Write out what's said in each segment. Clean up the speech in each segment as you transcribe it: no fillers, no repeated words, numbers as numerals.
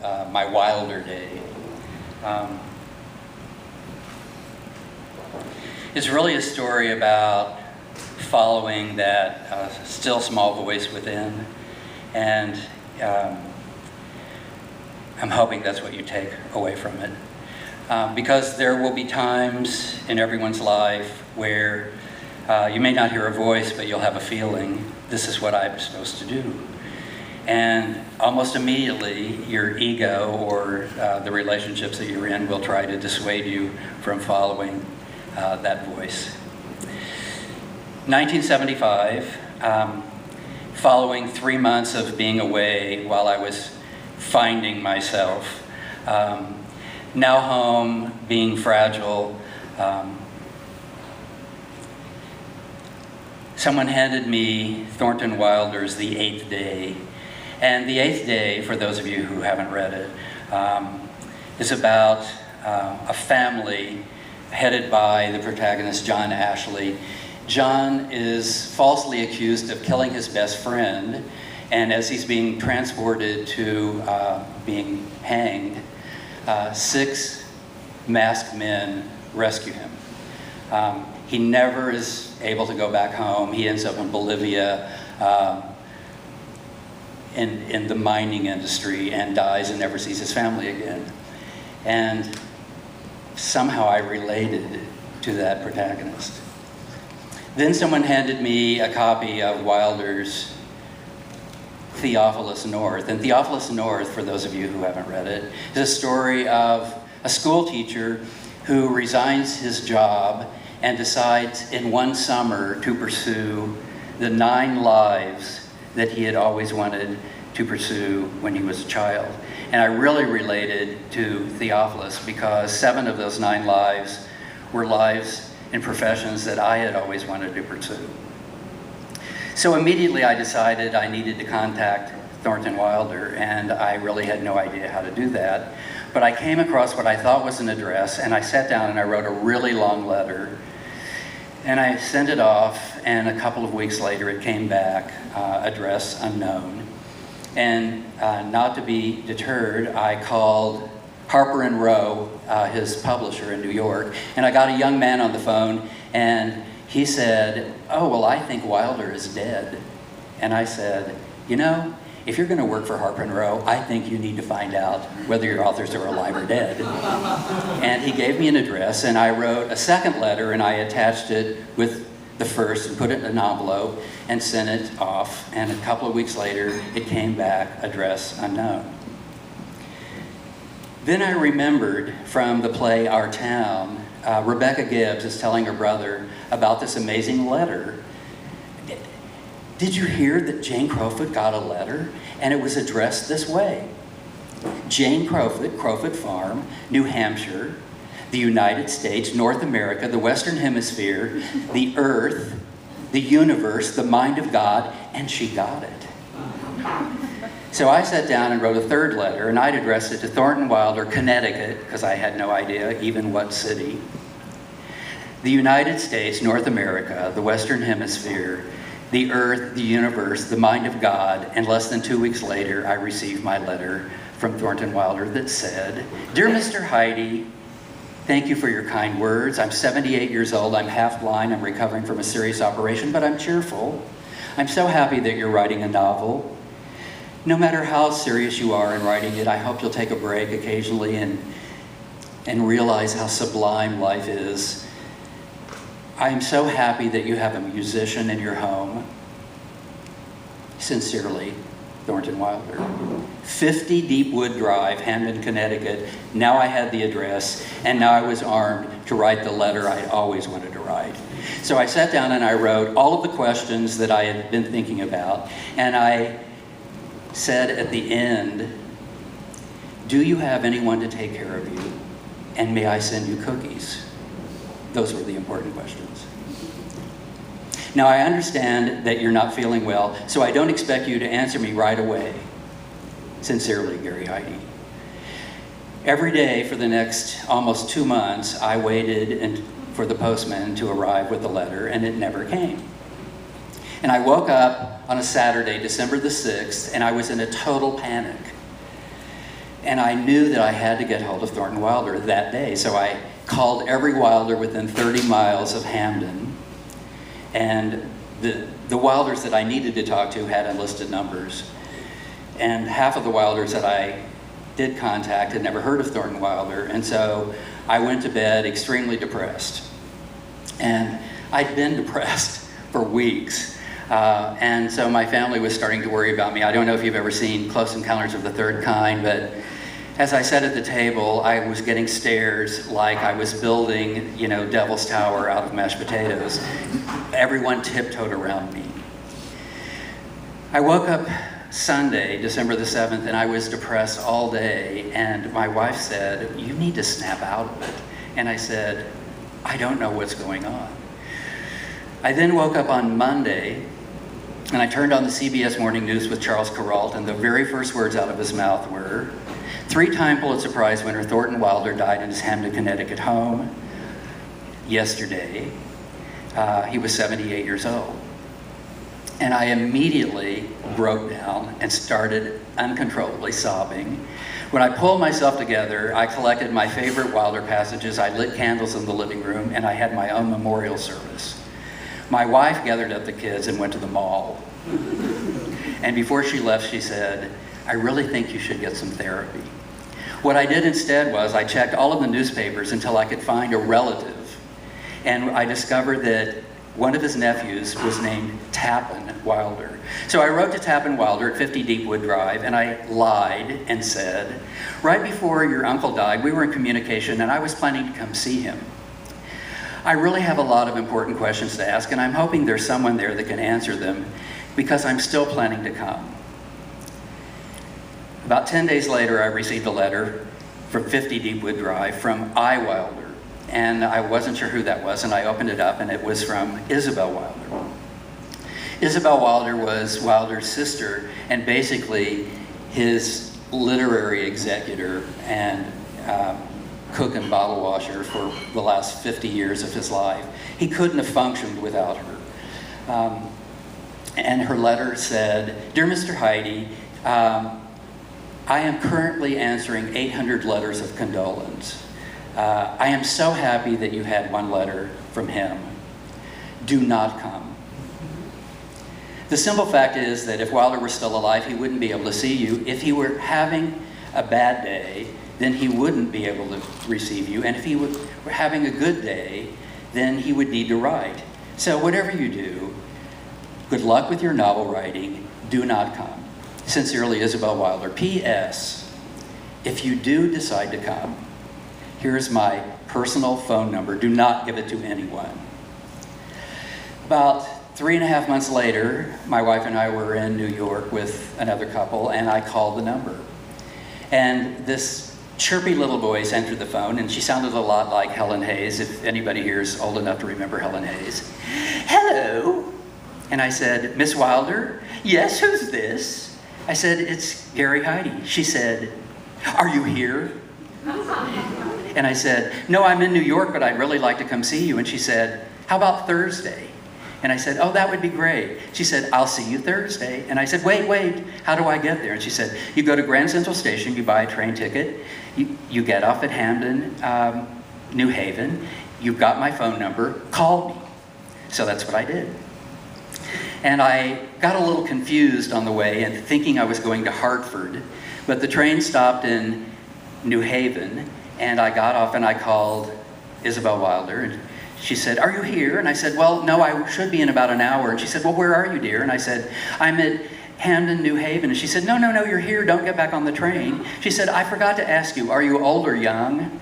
my wilder day. It's really a story about following that still small voice within, and I'm hoping that's what you take away from it. Because there will be times in everyone's life where you may not hear a voice, but you'll have a feeling, this is what I'm supposed to do. And almost immediately, your ego or the relationships that you're in will try to dissuade you from following that voice. 1975, following 3 months of being away while I was finding myself, now home, being fragile, someone handed me Thornton Wilder's The Eighth Day. And The Eighth Day, for those of you who haven't read it, is about a family headed by the protagonist, John Ashley. John is falsely accused of killing his best friend, and as he's being transported to being hanged, 6 masked men rescue him. He never is able to go back home. He ends up in Bolivia in the mining industry and dies and never sees his family again. And somehow I related to that protagonist. Then someone handed me a copy of Wilder's Theophilus North. And Theophilus North, for those of you who haven't read it, is a story of a school teacher who resigns his job and decides in one summer to pursue the 9 lives that he had always wanted to pursue when he was a child. And I really related to Theophilus because 7 of those 9 lives were lives in professions that I had always wanted to pursue. So immediately I decided I needed to contact Thornton Wilder, and I really had no idea how to do that. But I came across what I thought was an address, and I sat down and I wrote a really long letter. And I sent it off, and a couple of weeks later it came back, address unknown. And not to be deterred, I called Harper & Row, his publisher in New York, and I got a young man on the phone, and he said, "Oh, well, I think Wilder is dead." And I said, "You know, if you're going to work for Harper & Row, I think you need to find out whether your authors are alive or dead." And he gave me an address, and I wrote a second letter, and I attached it with the first and put it in an envelope and sent it off. And a couple of weeks later, it came back, address unknown. Then I remembered from the play Our Town, Rebecca Gibbs is telling her brother about this amazing letter. "Did you hear that Jane Crowfoot got a letter? And it was addressed this way. Jane Crowfoot, Crowfoot Farm, New Hampshire, the United States, North America, the Western Hemisphere, the Earth, the universe, the mind of God," and she got it. So I sat down and wrote a third letter, and I'd addressed it to Thornton Wilder, Connecticut, because I had no idea even what city. The United States, North America, the Western Hemisphere, the Earth, the universe, the mind of God, and less than 2 weeks later, I received my letter from Thornton Wilder that said, "Dear Mr. Heyde, thank you for your kind words. I'm 78 years old, I'm half blind, I'm recovering from a serious operation, but I'm cheerful. I'm so happy that you're writing a novel. No matter how serious you are in writing it, I hope you'll take a break occasionally and realize how sublime life is. I am so happy that you have a musician in your home. Sincerely, Thornton Wilder." 50 Deepwood Drive, Hamden, Connecticut. Now I had the address, and now I was armed to write the letter I'd always wanted to write. So I sat down and I wrote all of the questions that I had been thinking about, and I said at the end, "Do you have anyone to take care of you? And may I send you cookies?" Those were the important questions. Now I understand that you're not feeling well, so I don't expect you to answer me right away. Sincerely, Gary Heyde. Every day for the next almost 2 months, I waited for the postman to arrive with the letter, and it never came. And I woke up on a Saturday, December the 6th, and I was in a total panic. And I knew that I had to get hold of Thornton Wilder that day, so I called every Wilder within 30 miles of Hamden, and the Wilders that I needed to talk to had enlisted numbers. And half of the Wilders that I did contact had never heard of Thornton Wilder, and so I went to bed extremely depressed. And I'd been depressed for weeks, and so my family was starting to worry about me. I don't know if you've ever seen Close Encounters of the Third Kind, but as I sat at the table, I was getting stares like I was building, Devil's Tower out of mashed potatoes. Everyone tiptoed around me. I woke up Sunday, December the 7th, and I was depressed all day, and my wife said, "You need to snap out of it." And I said, "I don't know what's going on." I then woke up on Monday, and I turned on the CBS Morning News with Charles Kuralt, and the very first words out of his mouth were, "Three-time Pulitzer Prize winner Thornton Wilder died in his Hamden, Connecticut home yesterday. He was 78 years old." And I immediately broke down and started uncontrollably sobbing. When I pulled myself together, I collected my favorite Wilder passages, I lit candles in the living room, and I had my own memorial service. My wife gathered up the kids and went to the mall. And before she left, she said, "I really think you should get some therapy." What I did instead was I checked all of the newspapers until I could find a relative. And I discovered that one of his nephews was named Tappan Wilder. So I wrote to Tappan Wilder at 50 Deepwood Drive, and I lied and said, "Right before your uncle died, we were in communication, and I was planning to come see him. I really have a lot of important questions to ask, and I'm hoping there's someone there that can answer them, because I'm still planning to come." About 10 days later, I received a letter from 50 Deepwood Drive from I. Wilder. And I wasn't sure who that was, and I opened it up, and it was from Isabel Wilder. Isabel Wilder was Wilder's sister, and basically his literary executor and cook and bottle washer for the last 50 years of his life. He couldn't have functioned without her. And her letter said, "Dear Mr. Heyde, I am currently answering 800 letters of condolence. I am so happy that you had one letter from him. Do not come." The simple fact is that if Wilder were still alive, he wouldn't be able to see you. If he were having a bad day, then he wouldn't be able to receive you. And if he were having a good day, then he would need to write. So whatever you do, good luck with your novel writing. Do not come. Sincerely, Isabel Wilder. P.S. If you do decide to come, here's my personal phone number. Do not give it to anyone. About 3.5 months later, my wife and I were in New York with another couple, and I called the number. And this chirpy little voice entered the phone, and she sounded a lot like Helen Hayes, if anybody here is old enough to remember Helen Hayes. "Hello." And I said, "Miss Wilder?" "Yes, who's this?" I said, "It's Gary Heyde." She said, "Are you here?" And I said, "No, I'm in New York, but I'd really like to come see you." And she said, "How about Thursday?" And I said, "Oh, that would be great." She said, "I'll see you Thursday." And I said, wait, how do I get there?" And she said, "You go to Grand Central Station, you buy a train ticket, you get off at Hamden, New Haven, you've got my phone number, call me." So that's what I did. And I got a little confused on the way and thinking I was going to Hartford, but the train stopped in New Haven, and I got off and I called Isabel Wilder, and she said, "Are you here?" And I said, "Well, no, I should be in about an hour." And she said, "Well, where are you, dear?" And I said, "I'm at Hamden, New Haven." And she said, No, you're here. Don't get back on the train." She said, "I forgot to ask you, are you old or young?"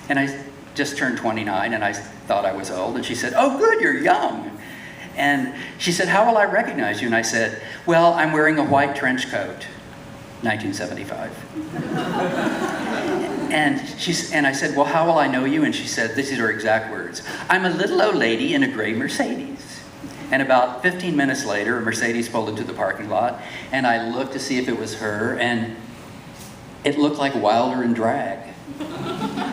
And I just turned 29, and I thought I was old. And she said, "Oh, good, you're young." And she said, "How will I recognize you?" And I said, "Well, I'm wearing a white trench coat." 1975. And I said, "Well, how will I know you?" And she said, these are her exact words, "I'm a little old lady in a gray Mercedes." And about 15 minutes later, a Mercedes pulled into the parking lot, and I looked to see if it was her, and it looked like Wilder in drag.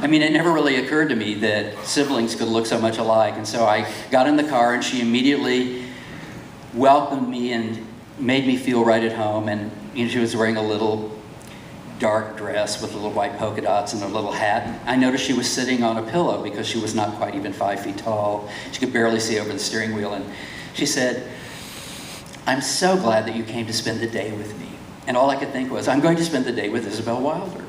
I mean, it never really occurred to me that siblings could look so much alike. And so I got in the car, and she immediately welcomed me and made me feel right at home. And she was wearing a little dark dress with little white polka dots and a little hat. I noticed she was sitting on a pillow because she was not quite even 5 feet tall. She could barely see over the steering wheel. And she said, "I'm so glad that you came to spend the day with me." And all I could think was, I'm going to spend the day with Isabel Wilder.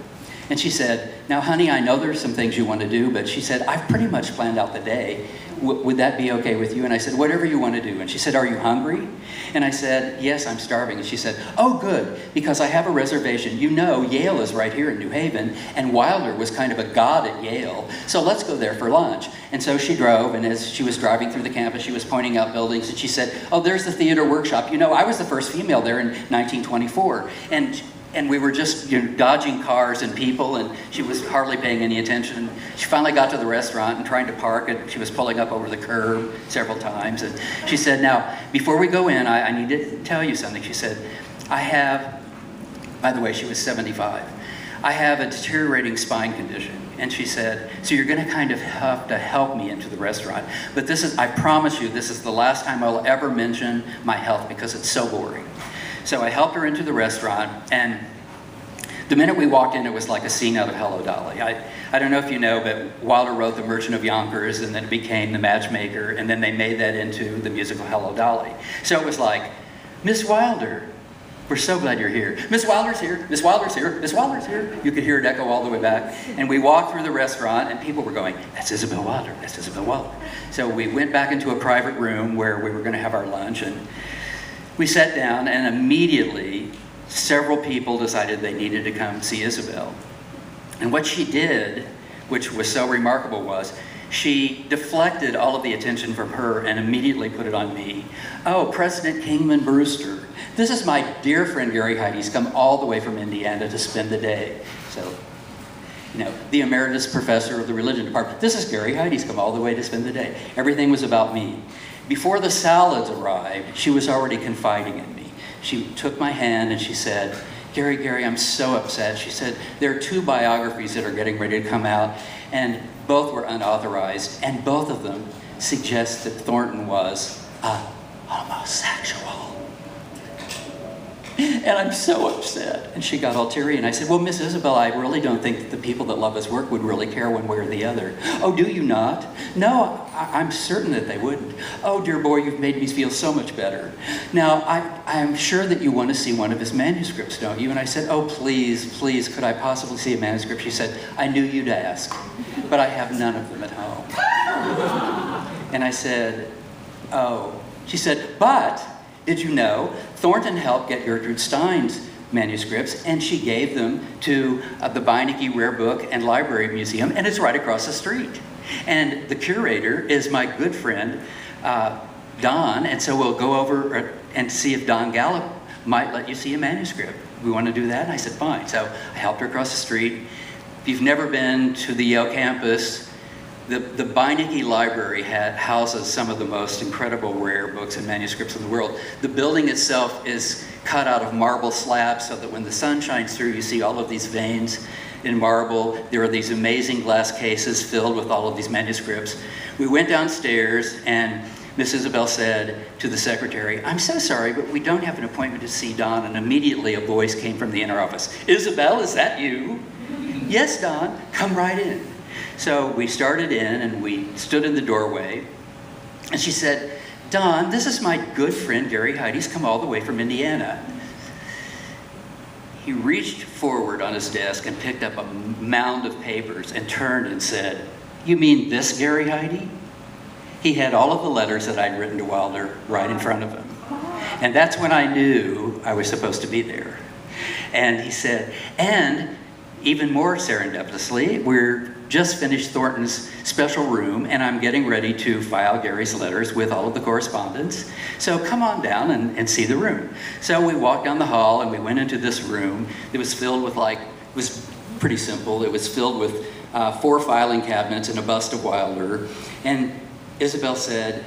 And she said, "Now, honey, I know there's some things you want to do," but she said, "I've pretty much planned out the day. Would that be okay with you?" And I said, "Whatever you want to do." And she said, "Are you hungry?" And I said, "Yes, I'm starving." And she said, "Oh, good, because I have a reservation. You know, Yale is right here in New Haven, and Wilder was kind of a god at Yale, so let's go there for lunch." And so she drove, and as she was driving through the campus, she was pointing out buildings, and she said, "Oh, there's the theater workshop. You know, I was the first female there in 1924. And we were just dodging cars and people, and she was hardly paying any attention. She finally got to the restaurant and trying to park it. She was pulling up over the curb several times. And she said, "Now, before we go in, I need to tell you something." She said, "I have," by the way, she was 75, "I have a deteriorating spine condition." And she said, "So you're going to kind of have to help me into the restaurant. But I promise you, this is the last time I'll ever mention my health because it's so boring." So I helped her into the restaurant, and the minute we walked in, it was like a scene out of Hello, Dolly. I don't know if you know, but Wilder wrote The Merchant of Yonkers, and then it became The Matchmaker, and then they made that into the musical Hello, Dolly. So it was like, "Miss Wilder, we're so glad you're here. Miss Wilder's here, Miss Wilder's here, Miss Wilder's here." You could hear it echo all the way back. And we walked through the restaurant, and people were going, "That's Isabel Wilder, that's Isabel Wilder." So we went back into a private room where we were going to have our lunch, and we sat down, and immediately several people decided they needed to come see Isabel. And what she did, which was so remarkable, was she deflected all of the attention from her and immediately put it on me. "Oh, President Kingman Brewster, this is my dear friend Gary Heyde. He's come all the way from Indiana to spend the day." So, the emeritus professor of the religion department. "This is Gary Heyde. He's come all the way to spend the day." Everything was about me. Before the salads arrived, she was already confiding in me. She took my hand and she said, Gary, I'm so upset." She said, "There are 2 biographies that are getting ready to come out, and both were unauthorized, and both of them suggest that Thornton was a homosexual. And I'm so upset." And she got all teary, and I said, "Well, Miss Isabel, I really don't think that the people that love his work would really care one way or the other." "Oh, do you not?" "No, I'm certain that they wouldn't." "Oh, dear boy, you've made me feel so much better. Now, I'm sure that you want to see one of his manuscripts, don't you?" And I said, "Oh, please, could I possibly see a manuscript?" She said, "I knew you'd ask, but I have none of them at home." And I said, "Oh." She said, "But did you know Thornton helped get Gertrude Stein's manuscripts, and she gave them to the Beinecke Rare Book and Library Museum, and it's right across the street. And the curator is my good friend, Don, and so we'll go over and see if Don Gallup might let you see a manuscript. We want to do that?" And I said, "Fine." So I helped her across the street. If you've never been to the Yale campus, the Beinecke Library houses some of the most incredible rare books and manuscripts in the world. The building itself is cut out of marble slabs so that when the sun shines through, you see all of these veins in marble. There are these amazing glass cases filled with all of these manuscripts. We went downstairs, and Miss Isabel said to the secretary, "I'm so sorry, but we don't have an appointment to see Don." And immediately a voice came from the inner office. "Isabel, is that you?" "Yes, Don, come right in." So we started in, and we stood in the doorway, and she said, "Don, this is my good friend Gary Heyde. He's come all the way from Indiana." He reached forward on his desk and picked up a mound of papers and turned and said, "You mean this Gary Heyde?" He had all of the letters that I'd written to Wilder right in front of him. And that's when I knew I was supposed to be there. And he said, and even more serendipitously, we're just finished Thornton's special room, and I'm getting ready to file Gary's letters with all of the correspondence. So come on down and see the room. So we walked down the hall, and we went into this room. It was filled with it was pretty simple. It was filled with 4 filing cabinets and a bust of Wilder. And Isabel said,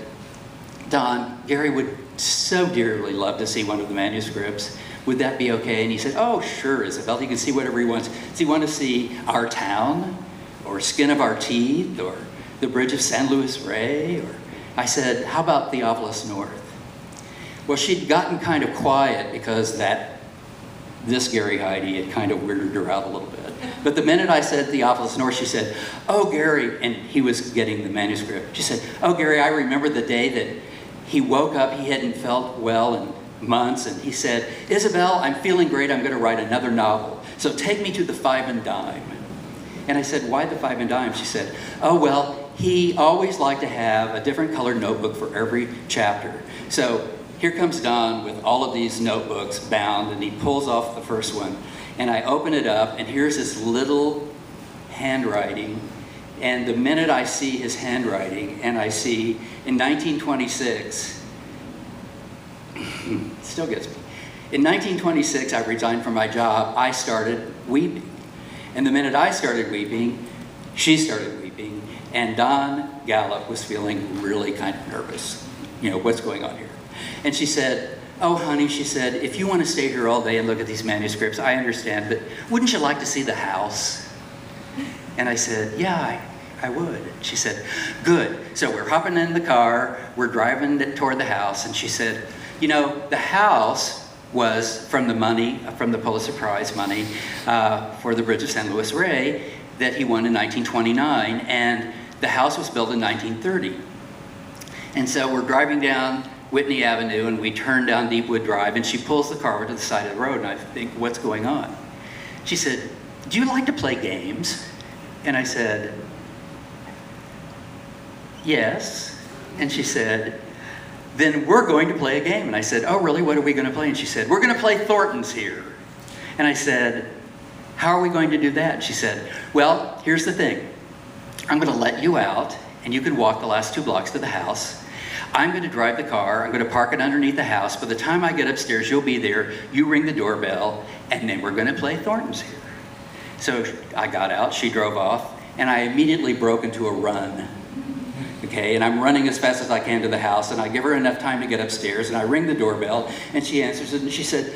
"Don, Gary would so dearly love to see one of the manuscripts. Would that be okay?" And he said, "Oh, sure, Isabel. He can see whatever he wants. Does he want to see our town, or Skin of Our Teeth, or the Bridge of San Luis Rey?" Or I said, "How about Theophilus North?" Well, she'd gotten kind of quiet because that this Gary Heyde had kind of weirded her out a little bit. But the minute I said Theophilus North, she said, "Oh, Gary," and he was getting the manuscript. She said, "Oh, Gary, I remember the day that he woke up, he hadn't felt well in months, and he said, 'Isabel, I'm feeling great, I'm gonna write another novel. So take me to the Five and Dime.'" And I said, "Why the Five and Dime?" She said, "Oh, well, he always liked to have a different colored notebook for every chapter. So here comes Don with all of these notebooks bound, and he pulls off the first one. And I open it up, and here's his little handwriting. And the minute I see his handwriting, and I see in 1926, still gets me. In 1926, I resigned from my job. I started weeping. And the minute I started weeping, she started weeping. And Don Gallup was feeling really kind of nervous. You know, what's going on here? And she said, "Oh, honey," she said, "if you want to stay here all day and look at these manuscripts, I understand, but wouldn't you like to see the house?" And I said, "Yeah, I would." She said, "Good." So we're hopping in the car, we're driving toward the house, and she said, "You know, the house was from the money, from the Pulitzer Prize money for the Bridge of San Luis Rey that he won in 1929, and the house was built in 1930. And so we're driving down Whitney Avenue, and we turn down Deepwood Drive, and she pulls the car over to the side of the road, and I think, what's going on? She said, "Do you like to play games?" And I said, "Yes." And she said, "Then we're going to play a game." And I said, "Oh, really? What are we going to play?" And she said, "We're going to play Thornton's here." And I said, "How are we going to do that?" And she said, "Well, here's the thing. I'm going to let you out, and you can walk the last 2 blocks to the house. I'm going to drive the car. I'm going to park it underneath the house. By the time I get upstairs, you'll be there. You ring the doorbell, and then we're going to play Thornton's here." So I got out. She drove off, and I immediately broke into a run. Okay, and I'm running as fast as I can to the house, and I give her enough time to get upstairs, and I ring the doorbell, and she answers it, and she said,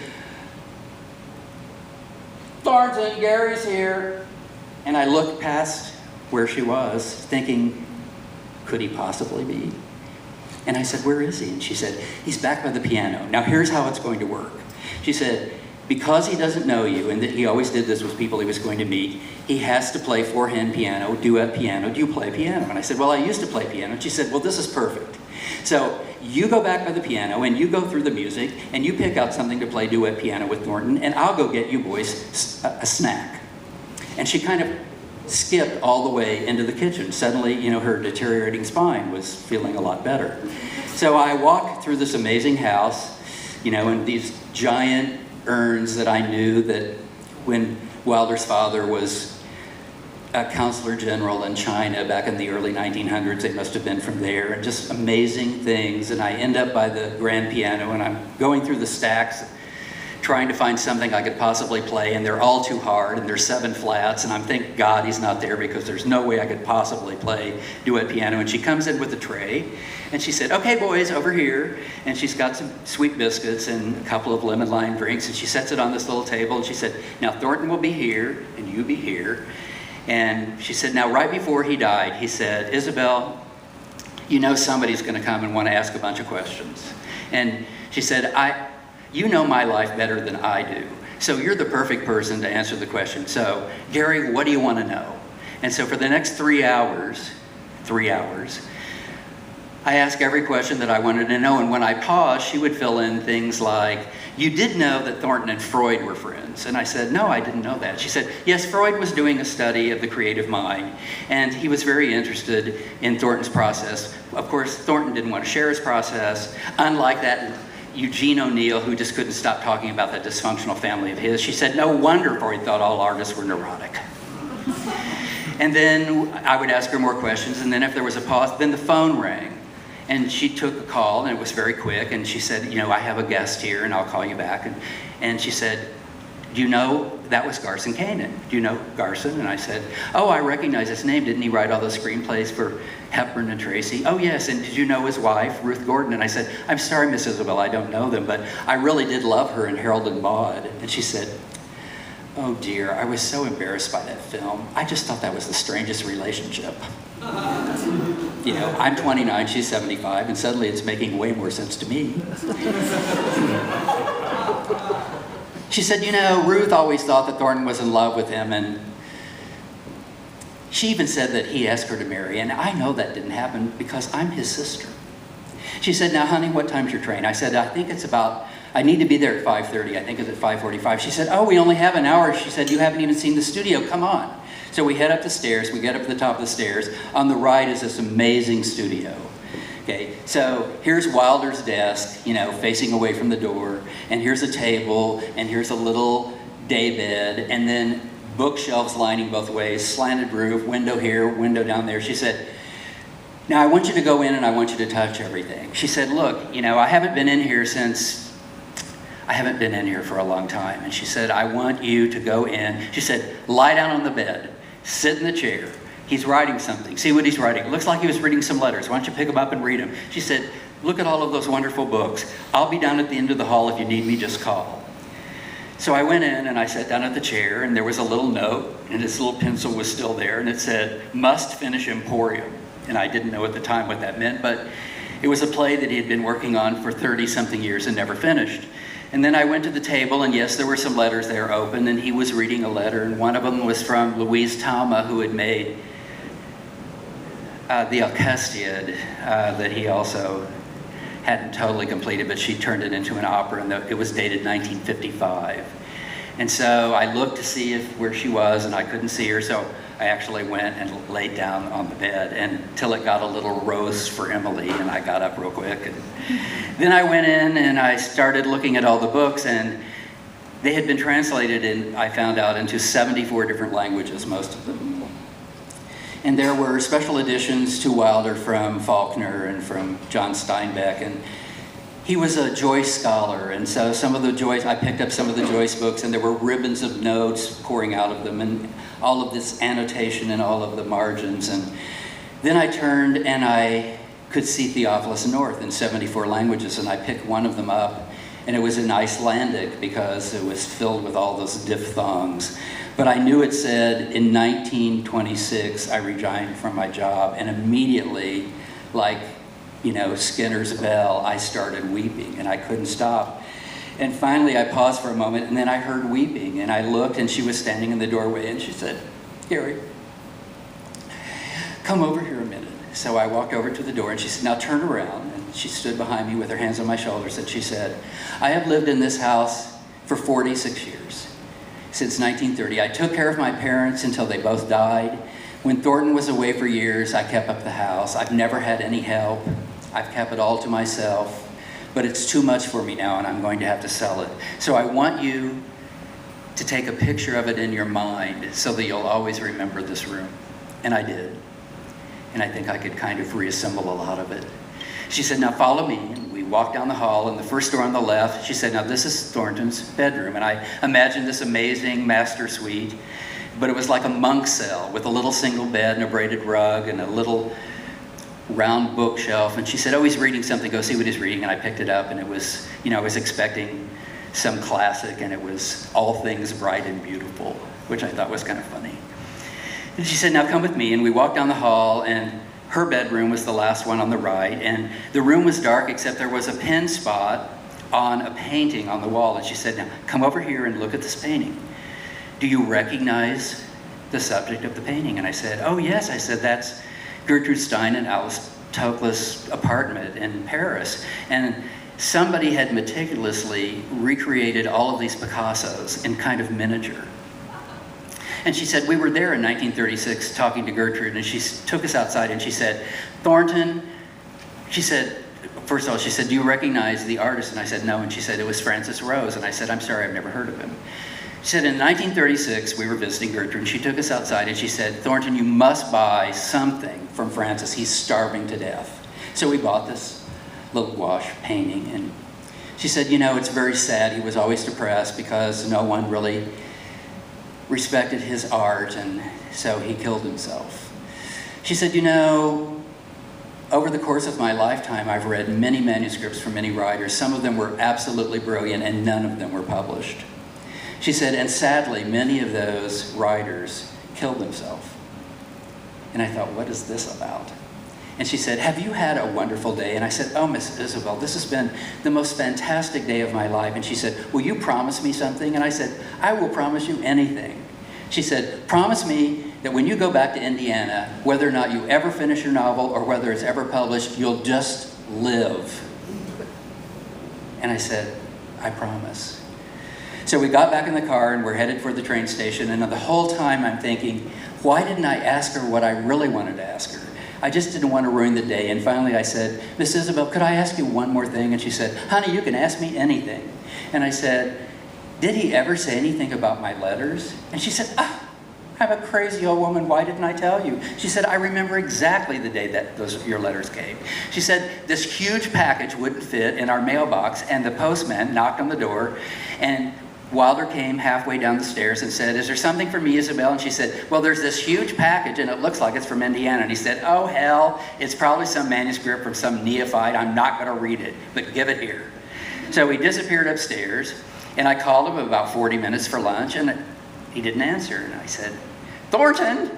"Thornton, Gary's here." And I looked past where she was, thinking, could he possibly be? And I said, "Where is he?" And she said, "He's back by the piano. Now here's how it's going to work." She said, "Because he doesn't know you, and that he always did this with people he was going to meet, he has to play 4-hand piano, duet piano. Do you play piano?" And I said, "Well, I used to play piano." And she said, "Well, this is perfect. So you go back by the piano, and you go through the music, and you pick out something to play duet piano with Thornton, and I'll go get you boys a snack." And she kind of skipped all the way into the kitchen. Suddenly, you know, her deteriorating spine was feeling a lot better. So I walked through this amazing house, you know, and these giant urns that I knew that when Wilder's father was a consular general in China back in the early 1900s, they must have been from there, and just amazing things. And I end up by the grand piano, and I'm going through the stacks, trying to find something I could possibly play, and they're all too hard, and there's 7 flats, and I'm thank God he's not there, because there's no way I could possibly play duet piano. And she comes in with a tray, and she said, "Okay, boys, over here." And she's got some sweet biscuits and a couple of lemon lime drinks, and she sets it on this little table, and she said, "Now Thornton will be here, and you be here." And she said, "Now right before he died, he said, 'Isabel, you know somebody's going to come and want to ask a bunch of questions.' And she said, you know my life better than I do. So you're the perfect person to answer the question. So, Gary, what do you want to know?" And so for the next 3 hours, I asked every question that I wanted to know. And when I paused, she would fill in things like, "You did know that Thornton and Freud were friends?" And I said, "No, I didn't know that." She said, "Yes, Freud was doing a study of the creative mind, and he was very interested in Thornton's process. Of course, Thornton didn't want to share his process, unlike that Eugene O'Neill, who just couldn't stop talking about that dysfunctional family of his." She said, "No wonder Freud thought all artists were neurotic." And then I would ask her more questions, and then if there was a pause, then the phone rang. And she took a call, and it was very quick, and she said, "You know, I have a guest here, and I'll call you back." And she said, "Do you know," that was Garson Kanin. "Do you know Garson?" And I said, "Oh, I recognize his name. Didn't he write all those screenplays for Hepburn and Tracy?" "Oh, yes. And did you know his wife, Ruth Gordon?" And I said, "I'm sorry, Miss Isabel, I don't know them, but I really did love her in Harold and Maude." And she said, "Oh dear, I was so embarrassed by that film. I just thought that was the strangest relationship." You know, I'm 29, she's 75, and suddenly it's making way more sense to me. She said, you know, Ruth always thought that Thornton was in love with him, and she even said that he asked her to marry, and I know that didn't happen because I'm his sister. She said, now, honey, what time's your train? I said, I think it's about, I need to be there at 5:30. I think it's at 5:45. She said, oh, we only have an hour. She said, you haven't even seen the studio. Come on. So we head up the stairs. We get up to the top of the stairs. On the right is this amazing studio. Okay, so here's Wilder's desk, you know, facing away from the door, and here's a table, and here's a little daybed, and then bookshelves lining both ways, slanted roof, window here, window down there. She said, now I want you to go in and I want you to touch everything. She said, look, you know, I haven't been in here for a long time. And she said, I want you to go in. She said, lie down on the bed, sit in the chair. He's writing something. See what he's writing. It looks like he was reading some letters. Why don't you pick them up and read them? She said, look at all of those wonderful books. I'll be down at the end of the hall. If you need me, just call. So I went in and I sat down at the chair, and there was a little note, and this little pencil was still there, and it said, must finish Emporium. And I didn't know at the time what that meant, but it was a play that he had been working on for 30-something years and never finished. And then I went to the table, and yes, there were some letters there open, and he was reading a letter, and one of them was from Louise Talma, who had made the Alcestiad that he also hadn't totally completed, but she turned it into an opera, and it was dated 1955. And so I looked to see where she was, and I couldn't see her, so I actually went and laid down on the bed until it got a little rose for Emily, and I got up real quick. And then I went in and I started looking at all the books, and they had been translated, and I found out, into 74 different languages, most of them. And there were special editions to Wilder from Faulkner and from John Steinbeck, and he was a Joyce scholar, and so I picked up some of the Joyce books, and there were ribbons of notes pouring out of them, and all of this annotation and all of the margins. And then I turned and I could see Theophilus North in 74 languages, and I picked one of them up, and it was in Icelandic because it was filled with all those diphthongs. But I knew it said, in 1926, I resigned from my job, and immediately, like, you know, Skinner's bell, I started weeping, and I couldn't stop. And finally, I paused for a moment, and then I heard weeping, and I looked, and she was standing in the doorway, and she said, Gary, come over here a minute. So I walked over to the door, and she said, now turn around. And she stood behind me with her hands on my shoulders, and she said, I have lived in this house for 46 years, since 1930. I took care of my parents until they both died. When Thornton was away for years, I kept up the house. I've never had any help. I've kept it all to myself. But it's too much for me now, and I'm going to have to sell it. So I want you to take a picture of it in your mind so that you'll always remember this room. And I did. And I think I could kind of reassemble a lot of it. She said, now follow me. And we walked down the hall, and the first door on the left, she said, now this is Thornton's bedroom. And I imagined this amazing master suite, but it was like a monk cell with a little single bed and a braided rug and a little round bookshelf. And she said, oh, he's reading something, go see what he's reading. And I picked it up, and it was, you know, I was expecting some classic, and it was All Things Bright and Beautiful, which I thought was kind of funny. And she said, now come with me. And we walked down the hall, and her bedroom was the last one on the right. And the room was dark, except there was a pin spot on a painting on the wall. And she said, now come over here and look at this painting. Do you recognize the subject of the painting? And I said, oh yes. I said, that's Gertrude Stein and Alice Toklas' apartment in Paris. And somebody had meticulously recreated all of these Picassos in kind of miniature. And she said, we were there in 1936 talking to Gertrude, and she took us outside, and she said, Thornton, she said, first of all, she said, do you recognize the artist? And I said, no. And she said, it was Francis Rose. And I said, I'm sorry, I've never heard of him. She said, in 1936, we were visiting Gertrude, and she took us outside, and she said, Thornton, you must buy something from Francis. He's starving to death. So we bought this little gouache painting, and she said, you know, it's very sad. He was always depressed because no one really respected his art, and so he killed himself. She said, you know, over the course of my lifetime, I've read many manuscripts from many writers. Some of them were absolutely brilliant, and none of them were published. She said, and sadly, many of those writers killed themselves. And I thought, what is this about? And she said, have you had a wonderful day? And I said, oh, Miss Isabel, this has been the most fantastic day of my life. And she said, will you promise me something? And I said, I will promise you anything. She said, promise me that when you go back to Indiana, whether or not you ever finish your novel or whether it's ever published, you'll just live. And I said, I promise. So we got back in the car and we're headed for the train station. And the whole time I'm thinking, why didn't I ask her what I really wanted to ask her? I just didn't want to ruin the day. And finally I said, Miss Isabel, could I ask you one more thing? And she said, honey, you can ask me anything. And I said, did he ever say anything about my letters? And she said, I'm a crazy old woman. Why didn't I tell you? She said, I remember exactly the day that your letters came. She said, this huge package wouldn't fit in our mailbox, and the postman knocked on the door, and Wilder came halfway down the stairs and said, is there something for me, Isabel? And she said, well, there's this huge package, and it looks like it's from Indiana. And he said, oh, hell, it's probably some manuscript from some neophyte. I'm not going to read it, but give it here. So he disappeared upstairs, and I called him about 40 minutes for lunch, and he didn't answer. And I said, Thornton!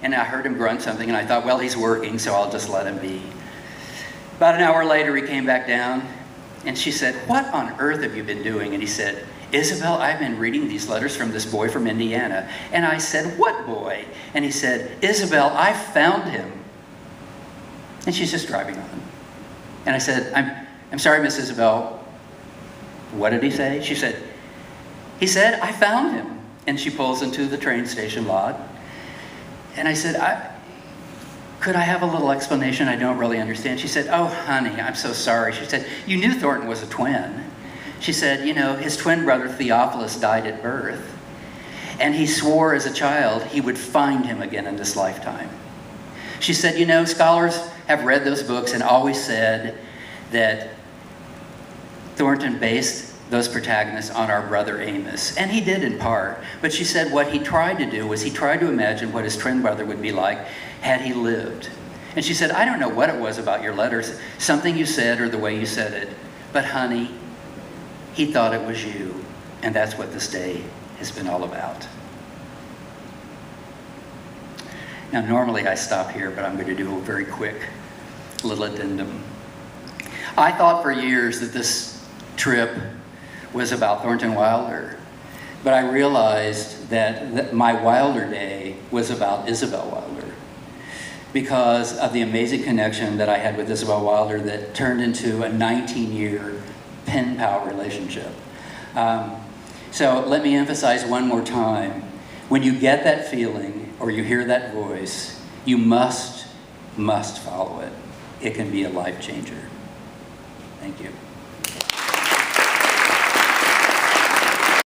And I heard him grunt something, and I thought, well, he's working, so I'll just let him be. About an hour later, he came back down, and she said, what on earth have you been doing? And he said, Isabel, I've been reading these letters from this boy from Indiana. And I said, what boy? And he said, Isabel, I found him. And she's just driving on. And I said, I'm sorry, Miss Isabel. What did he say? She said, he said, I found him. And she pulls into the train station lot. And I said, could I have a little explanation? I don't really understand. She said, oh, honey, I'm so sorry. She said, you knew Thornton was a twin. She said, you know, his twin brother Theophilus died at birth. And he swore as a child he would find him again in this lifetime. She said, you know, scholars have read those books and always said that Thornton based those protagonists on our brother Amos. And he did in part. But she said what he tried to do was he tried to imagine what his twin brother would be like had he lived. And she said, I don't know what it was about your letters, something you said or the way you said it, but honey, he thought it was you. And that's what this day has been all about. Now, normally I stop here, but I'm going to do a very quick little addendum. I thought for years that this trip was about Thornton Wilder, but I realized that my Wilder day was about Isabel Wilder because of the amazing connection that I had with Isabel Wilder that turned into a 19-year pen pal relationship. So let me emphasize one more time. When you get that feeling or you hear that voice, you must follow it. It can be a life changer. Thank you.